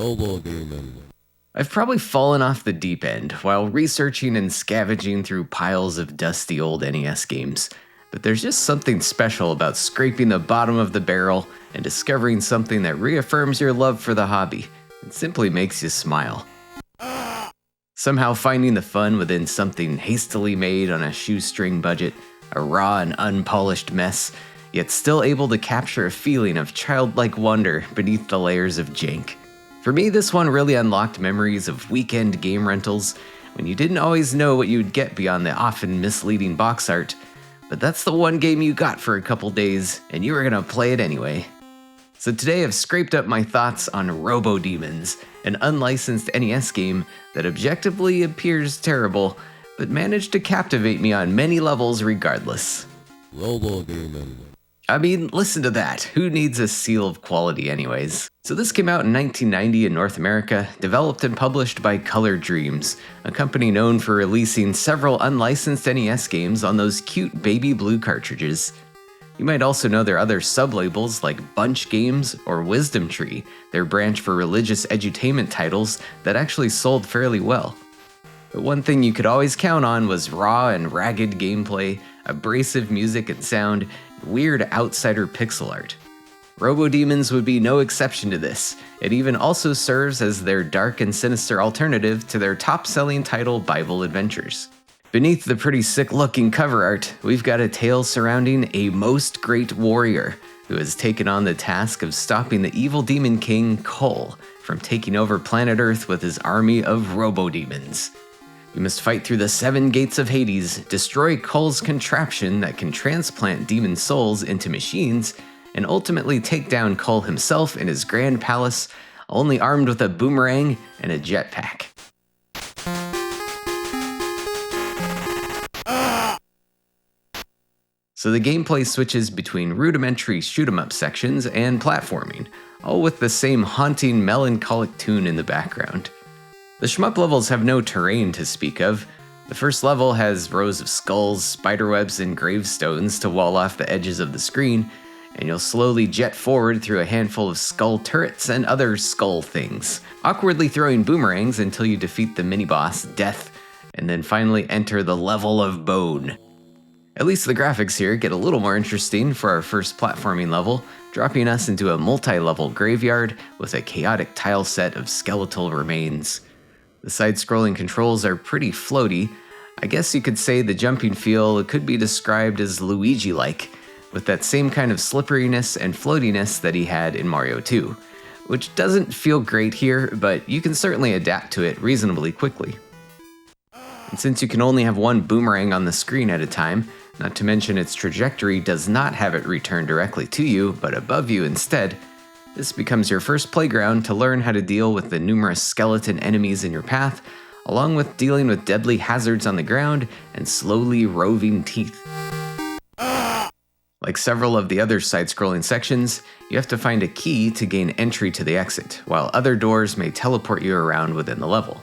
Robodemons. I've probably fallen off the deep end while researching and scavenging through piles of dusty old NES games, but there's just something special about scraping the bottom of the barrel and discovering something that reaffirms your love for the hobby and simply makes you smile. Somehow finding the fun within something hastily made on a shoestring budget, a raw and unpolished mess, yet still able to capture a feeling of childlike wonder beneath the layers of jank. For me, this one really unlocked memories of weekend game rentals when you didn't always know what you'd get beyond the often misleading box art, but that's the one game you got for a couple days and you were gonna play it anyway. So today I've scraped up my thoughts on Robodemons, an unlicensed NES game that objectively appears terrible, but managed to captivate me on many levels regardless. Robodemons. I mean, listen to that. Who needs a seal of quality anyways? So this came out in 1990 in North America, developed and published by Color Dreams, a company known for releasing several unlicensed NES games on those cute baby blue cartridges. You might also know their other sub-labels like Bunch Games or Wisdom Tree, their branch for religious edutainment titles that actually sold fairly well. But one thing you could always count on was raw and ragged gameplay, abrasive music and sound, weird outsider pixel art. Robodemons would be no exception to this. It even also serves as their dark and sinister alternative to their top-selling title Bible Adventures. Beneath the pretty sick-looking cover art, we've got a tale surrounding a most great warrior who has taken on the task of stopping the evil demon king Cole from taking over planet Earth with his army of Robodemons. You must fight through the 7 gates of Hades, destroy Cole's contraption that can transplant demon souls into machines, and ultimately take down Cole himself in his grand palace, only armed with a boomerang and a jetpack. So the gameplay switches between rudimentary shoot-'em-up sections and platforming, all with the same haunting, melancholic tune in the background. The shmup levels have no terrain to speak of. The first level has rows of skulls, spiderwebs, and gravestones to wall off the edges of the screen, and you'll slowly jet forward through a handful of skull turrets and other skull things, awkwardly throwing boomerangs until you defeat the mini-boss, Death, and then finally enter the level of Bone. At least the graphics here get a little more interesting for our first platforming level, dropping us into a multi-level graveyard with a chaotic tile set of skeletal remains. The side-scrolling controls are pretty floaty. I guess you could say the jumping feel could be described as Luigi-like, with that same kind of slipperiness and floatiness that he had in Mario 2, which doesn't feel great here, but you can certainly adapt to it reasonably quickly. And since you can only have one boomerang on the screen at a time, not to mention its trajectory does not have it return directly to you, but above you instead, this becomes your first playground to learn how to deal with the numerous skeleton enemies in your path, along with dealing with deadly hazards on the ground and slowly roving teeth. Like several of the other side-scrolling sections, you have to find a key to gain entry to the exit, while other doors may teleport you around within the level.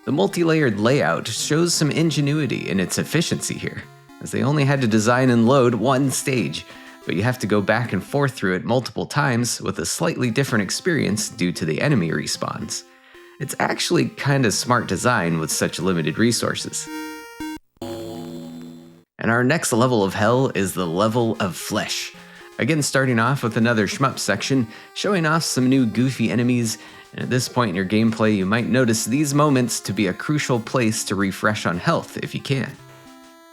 The multi-layered layout shows some ingenuity in its efficiency here, as they only had to design and load one stage, but you have to go back and forth through it multiple times with a slightly different experience due to the enemy respawns. It's actually kinda smart design with such limited resources. And our next level of hell is the level of Flesh. Again, starting off with another shmup section, showing off some new goofy enemies, and at this point in your gameplay you might notice these moments to be a crucial place to refresh on health if you can.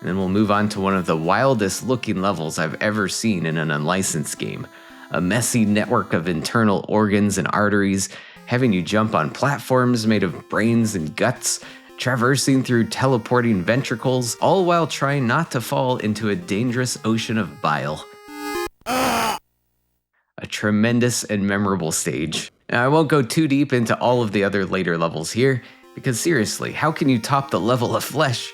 And then we'll move on to one of the wildest looking levels I've ever seen in an unlicensed game. A messy network of internal organs and arteries, having you jump on platforms made of brains and guts, traversing through teleporting ventricles, all while trying not to fall into a dangerous ocean of bile. A tremendous and memorable stage. Now, I won't go too deep into all of the other later levels here, because seriously, how can you top the level of Flesh?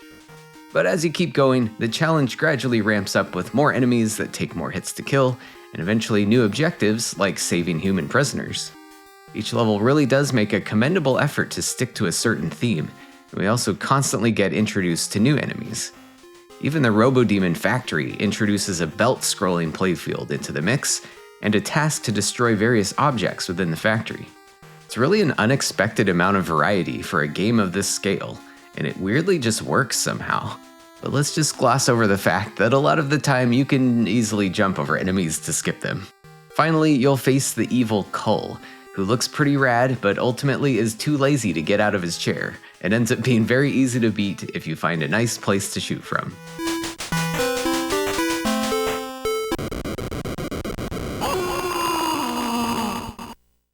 But as you keep going, the challenge gradually ramps up with more enemies that take more hits to kill, and eventually new objectives like saving human prisoners. Each level really does make a commendable effort to stick to a certain theme, and we also constantly get introduced to new enemies. Even the Robodemon factory introduces a belt-scrolling playfield into the mix, and a task to destroy various objects within the factory. It's really an unexpected amount of variety for a game of this scale, and it weirdly just works somehow. But let's just gloss over the fact that a lot of the time you can easily jump over enemies to skip them. Finally, you'll face the evil Cull, who looks pretty rad but ultimately is too lazy to get out of his chair, and ends up being very easy to beat if you find a nice place to shoot from.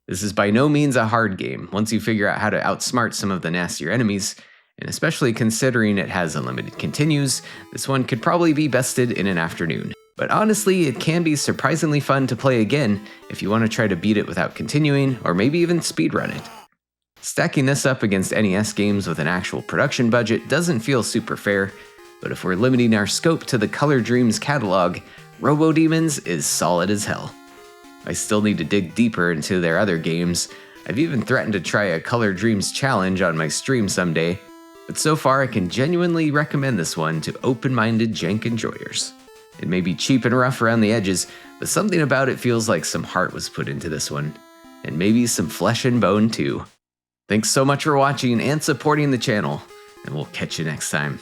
This is by no means a hard game once you figure out how to outsmart some of the nastier enemies, and especially considering it has unlimited continues, this one could probably be bested in an afternoon. But honestly, it can be surprisingly fun to play again if you want to try to beat it without continuing, or maybe even speedrun it. Stacking this up against NES games with an actual production budget doesn't feel super fair, but if we're limiting our scope to the Color Dreams catalog, Robodemons is solid as hell. I still need to dig deeper into their other games. I've even threatened to try a Color Dreams challenge on my stream someday, but so far I can genuinely recommend this one to open-minded jank enjoyers. It may be cheap and rough around the edges, but something about it feels like some heart was put into this one, and maybe some flesh and bone too. Thanks so much for watching and supporting the channel, and we'll catch you next time.